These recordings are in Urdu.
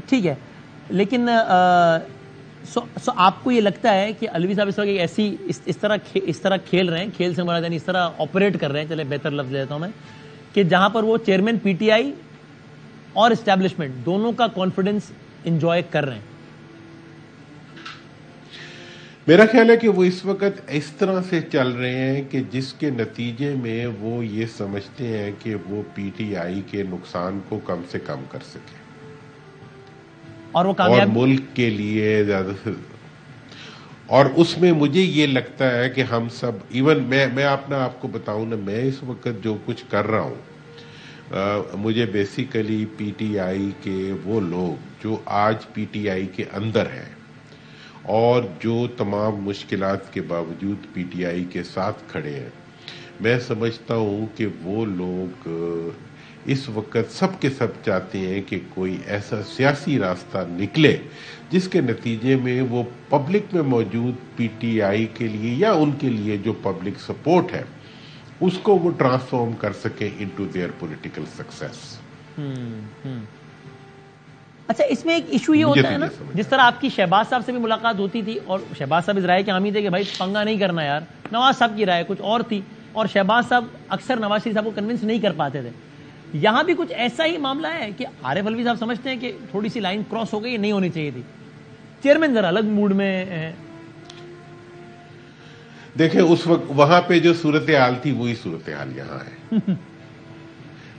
ٹھیک ہے، لیکن سو آپ کو یہ لگتا ہے کہ الوی صاحب اس وقت ایسی اس طرح کھیل رہے ہیں، کھیل سے مراد یعنی اس طرح آپریٹ کر رہے ہیں، چلے بہتر لفظ لیتا ہوں میں، کہ جہاں پر وہ چیئرمین پی ٹی آئی اور اسٹیبلشمنٹ دونوں کا کانفیڈنس انجوائے کر رہے ہیں؟ میرا خیال ہے کہ وہ اس وقت اس طرح سے چل رہے ہیں کہ جس کے نتیجے میں وہ یہ سمجھتے ہیں کہ وہ پی ٹی آئی کے نقصان کو کم سے کم کر سکے اور وہ کامیاب، اور ملک کے لیے زیادہ سے، اور اس میں مجھے یہ لگتا ہے کہ ہم سب، ایون میں اپنا آپ کو بتاؤں نا، میں اس وقت جو کچھ کر رہا ہوں، مجھے بیسیکلی پی ٹی آئی کے وہ لوگ جو آج پی ٹی آئی کے اندر ہیں اور جو تمام مشکلات کے باوجود پی ٹی آئی کے ساتھ کھڑے ہیں، میں سمجھتا ہوں کہ وہ لوگ اس وقت سب کے سب چاہتے ہیں کہ کوئی ایسا سیاسی راستہ نکلے جس کے نتیجے میں وہ پبلک میں موجود پی ٹی آئی کے لیے یا ان کے لیے جو پبلک سپورٹ ہے اس کو وہ ٹرانسفارم کر سکیں انٹو دیئر پولیٹیکل سکسیس۔ اچھا اس میں ایک ایشو یہ ہوتا ہے نا، جس طرح آپ کی شہباز صاحب سے بھی ملاقات ہوتی تھی اور شہباز صاحب اس رائے کے حامی تھے کہ بھائی پنگا نہیں کرنا یار، نواز صاحب کی رائے کچھ اور تھی اور شہباز صاحب اکثر نواز شریف صاحب کو کنونس نہیں کر پاتے تھے، یہاں بھی کچھ ایسا ہی معاملہ ہے کہ عارف الوی صاحب سمجھتے ہیں کہ تھوڑی سی لائن کراس ہو گئی، نہیں ہونی چاہیے تھی، چیئرمین ذرا الگ موڈ میں ہے؟ دیکھیں اس وقت وہاں پہ جو صورتحال تھی وہی صورتحال یہاں ہے۔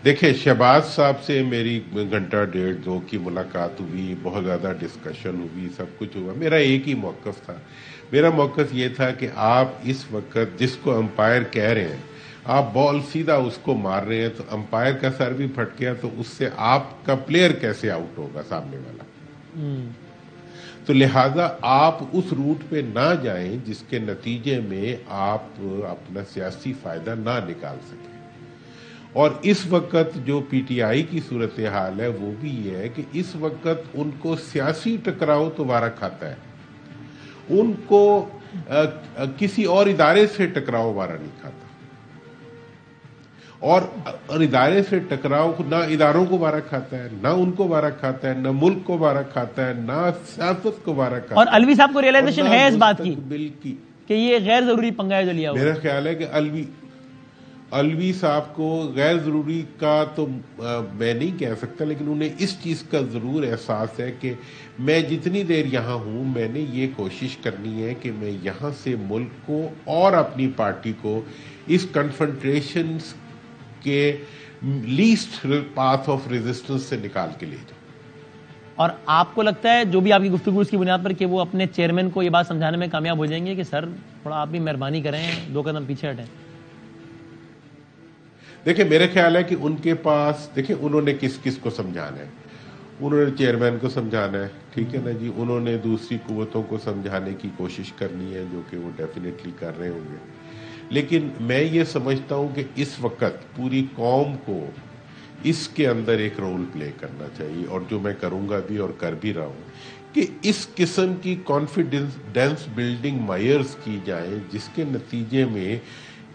دیکھیں شہباز صاحب سے میری گھنٹہ ڈیڑھ دو کی ملاقات ہوئی، بہت زیادہ ڈسکشن ہوئی، سب کچھ ہوا، میرا ایک ہی موقف تھا، میرا موقف یہ تھا کہ آپ اس وقت جس کو امپائر کہہ رہے ہیں، آپ بال سیدھا اس کو مار رہے ہیں تو امپائر کا سر بھی پھٹ گیا تو اس سے آپ کا پلیئر کیسے آؤٹ ہوگا سامنے والا؟ تو لہذا آپ اس روٹ پہ نہ جائیں جس کے نتیجے میں آپ اپنا سیاسی فائدہ نہ نکال سکیں۔ اور اس وقت جو پی ٹی آئی کی صورتحال ہے وہ بھی یہ ہے کہ اس وقت ان کو سیاسی ٹکراؤ تو وارا کھاتا ہے، ان کو کسی اور ادارے سے ٹکراؤ وارا نہیں کھاتا، اور ادارے سے ٹکراؤ نہ اداروں کو وارا کھاتا ہے، نہ ان کو وارا کھاتا ہے، نہ ملک کو وارا کھاتا ہے، نہ سیاست کو وارا کھاتا ہے۔ اور الوی صاحب کو ریئلائزیشن ہے اس بات مستقبل کی کہ یہ غیر ضروری پنگا ہے جو لیا ہوا؟ میرا خیال ہے کہ الوی صاحب کو غیر ضروری کا تو میں نہیں کہہ سکتا، لیکن انہیں اس چیز کا ضرور احساس ہے کہ میں جتنی دیر یہاں ہوں میں نے یہ کوشش کرنی ہے کہ میں یہاں سے ملک کو اور اپنی پارٹی کو اس کنفرنٹریشن کے لیسٹ پاتھ آف ریزسٹنس سے نکال کے لے جاؤں۔ اور آپ کو لگتا ہے جو بھی آپ کی گفتگو اس کی بنیاد پر کہ وہ اپنے چیئرمین کو یہ بات سمجھانے میں کامیاب ہو جائیں گے کہ سر تھوڑا آپ بھی مہربانی کریں، 2 قدم پیچھے ہٹیں؟ دیکھیں میرے خیال ہے کہ ان کے پاس، دیکھیں انہوں نے کس کس کو سمجھانا ہے، انہوں نے چیئرمین کو سمجھانا ہے، ٹھیک ہے نا جی، انہوں نے دوسری قوتوں کو سمجھانے کی کوشش کرنی ہے جو کہ وہ ڈیفینیٹلی کر رہے ہوں گے، لیکن میں یہ سمجھتا ہوں کہ اس وقت پوری قوم کو اس کے اندر ایک رول پلے کرنا چاہیے، اور جو میں کروں گا بھی اور کر بھی رہا ہوں، کہ اس قسم کی کانفیڈنس بلڈنگ میئرز کی جائیں جس کے نتیجے میں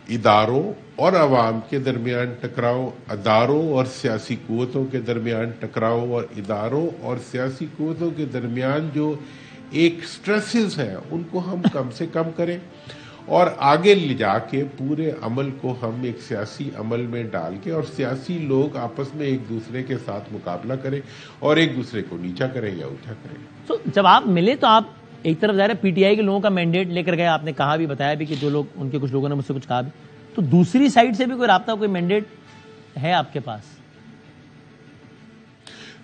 اداروں اور عوام کے درمیان ٹکراؤ، اداروں اور سیاسی قوتوں کے درمیان ٹکراؤ، اور اداروں اور سیاسی قوتوں کے درمیان جو ایک سٹریسز ہیں ان کو ہم کم سے کم کریں، اور آگے لے جا کے پورے عمل کو ہم ایک سیاسی عمل میں ڈال کے، اور سیاسی لوگ آپس میں ایک دوسرے کے ساتھ مقابلہ کریں اور ایک دوسرے کو نیچا کریں یا اونچا کریں۔ جب آپ ملے تو آپ ایک طرف ظاہر ہے پی ٹی آئی کے لوگوں کا مینڈیٹ لے کر گئے، آپ نے کہا بھی، بتایا بھی کہ جو لوگ ان کے کچھ لوگوں نے مجھ سے کچھ کہا بھی، تو دوسری سائڈ سے بھی کوئی رابطہ، کوئی مینڈیٹ ہے آپ کے پاس؟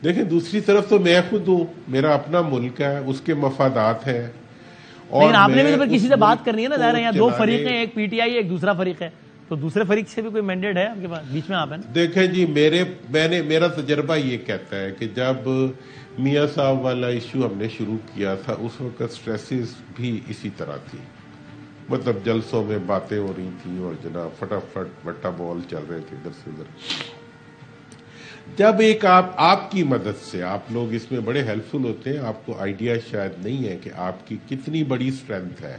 دیکھیں دوسری طرف تو میں خود ہوں، میرا اپنا ملک ہے، اس کے مفادات ہیں، لیکن آپ نے بھی تو کسی سے بات کرنی ہے نا، ظاہر ہے یہاں 2 فریق ہیں، ایک پی ٹی آئی ایک دوسرا فریق ہے، تو دوسرے فریق سے بھی کوئی مینڈیٹ ہے آپ کے پاس؟ بیچ میں آپ ہیں نا۔ دیکھیں جی میرا تجربہ یہ کہتا ہے کہ جب میاں صاحب والا ایشو ہم نے شروع کیا تھا اس وقت سٹریسز بھی اسی طرح تھی، مطلب جلسوں میں باتیں ہو رہی تھیں اور جناب فٹافٹ بٹا بال چل رہے تھے ادھر سے ادھر۔ جب ایک آپ کی مدد سے، آپ لوگ اس میں بڑے ہیلپ فل ہوتے ہیں، آپ کو آئیڈیا شاید نہیں ہے کہ آپ کی کتنی بڑی اسٹرینتھ ہے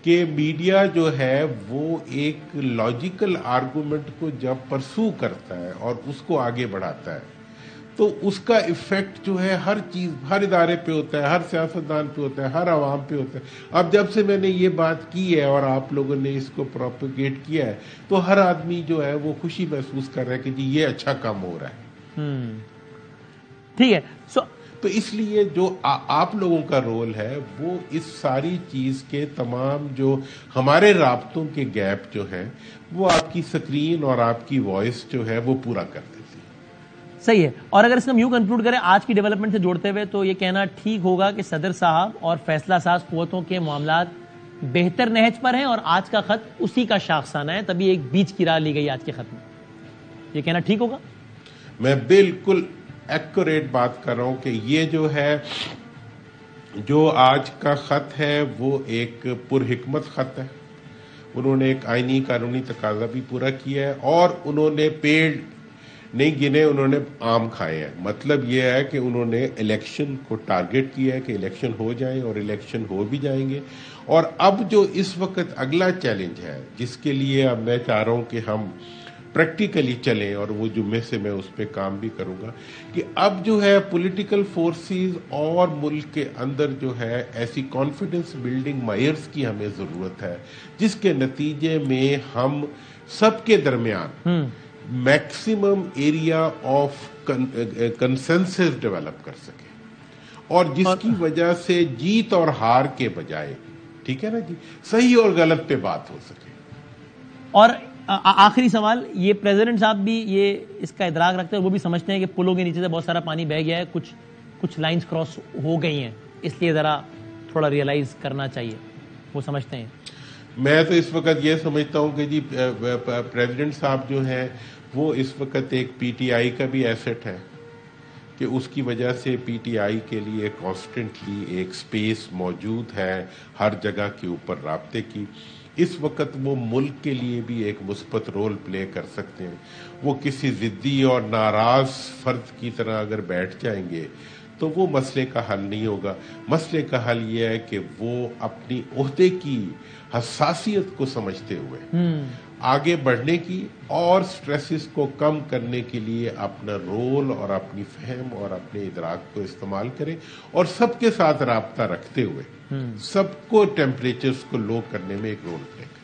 کہ میڈیا جو ہے وہ ایک لاجیکل آرگومنٹ کو جب پرسو کرتا ہے اور اس کو آگے بڑھاتا ہے تو اس کا ایفیکٹ جو ہے ہر چیز، ہر ادارے پہ ہوتا ہے، ہر سیاستدان پہ ہوتا ہے، ہر عوام پہ ہوتا ہے. اب جب سے میں نے یہ بات کی ہے اور آپ لوگوں نے اس کو پروپیگیٹ کیا ہے تو ہر آدمی جو ہے وہ خوشی محسوس کر رہا ہے کہ جی یہ اچھا کام ہو رہا ہے. ٹھیک ہے. تو اس لیے جو آپ لوگوں کا رول ہے وہ اس ساری چیز کے تمام جو ہمارے رابطوں کے گیپ جو ہیں وہ آپ کی سکرین اور آپ کی وائس جو ہے وہ پورا کر دیتی ہے. صحیح ہے. اور اگر اس کو ہم یوں کنکلوڈ کریں آج کی ڈیولپمنٹ سے جوڑتے ہوئے تو یہ کہنا ٹھیک ہوگا کہ صدر صاحب اور فیصلہ ساز قوتوں کے معاملات بہتر نہج پر ہیں اور آج کا خط اسی کا شاخسانہ ہے، تبھی ایک بیچ کی راہ لی گئی آج کے خط میں. یہ کہنا ٹھیک ہوگا؟ میں بالکل ایکوریٹ بات کر رہا ہوں کہ یہ جو ہے جو آج کا خط ہے وہ ایک پرحکمت خط ہے. انہوں نے ایک آئینی قانونی تقاضا بھی پورا کیا ہے اور انہوں نے پیڑ نہیں گنے، انہوں نے آم کھائے ہیں. مطلب یہ ہے کہ انہوں نے الیکشن کو ٹارگٹ کیا ہے کہ الیکشن ہو جائیں اور الیکشن ہو بھی جائیں گے. اور اب جو اس وقت اگلا چیلنج ہے جس کے لیے اب میں چاہ رہا ہوں کہ ہم پریکٹیکلی چلیں اور وہ جمعے سے میں اس پہ کام بھی کروں گا کہ اب جو ہے پولیٹیکل فورسز اور ملک کے اندر جو ہے ایسی کانفیڈنس بلڈنگ میئرز کی ہمیں ضرورت ہے جس کے نتیجے میں ہم سب کے درمیان maximum area of consensus develop کر سکیں اور جس کی وجہ سے جیت اور ہار کے بجائے، ٹھیک ہے نا جی، صحیح اور غلط پہ بات ہو سکے. اور آخری سوال، یہ پریزیڈنٹ صاحب بھی یہ اس کا ادراک رکھتے ہیں، وہ بھی سمجھتے ہیں کہ پلوں کے نیچے سے بہت سارا پانی بہہ گیا ہے، کچھ لائنز کراس ہو گئی ہیں، اس لیے ذرا تھوڑا ریئلائز کرنا چاہیے، وہ سمجھتے ہیں؟ میں تو اس وقت یہ سمجھتا ہوں کہ جی پریزیڈنٹ صاحب جو ہیں وہ اس وقت ایک پی ٹی آئی کا بھی ایسٹ ہے کہ اس کی وجہ سے پی ٹی آئی کے لیے کانسٹنٹلی ایک سپیس موجود ہے ہر جگہ کے اوپر رابطے کی. اس وقت وہ ملک کے لیے بھی ایک مثبت رول پلے کر سکتے ہیں. وہ کسی ضدی اور ناراض فرد کی طرح اگر بیٹھ جائیں گے تو وہ مسئلے کا حل نہیں ہوگا. مسئلے کا حل یہ ہے کہ وہ اپنی عہدے کی حساسیت کو سمجھتے ہوئے آگے بڑھنے کی اور سٹریسز کو کم کرنے کے لیے اپنا رول اور اپنی فہم اور اپنے ادراک کو استعمال کریں اور سب کے ساتھ رابطہ رکھتے ہوئے سب کو ٹیمپریچرز کو لو کرنے میں ایک رول پلے کریں.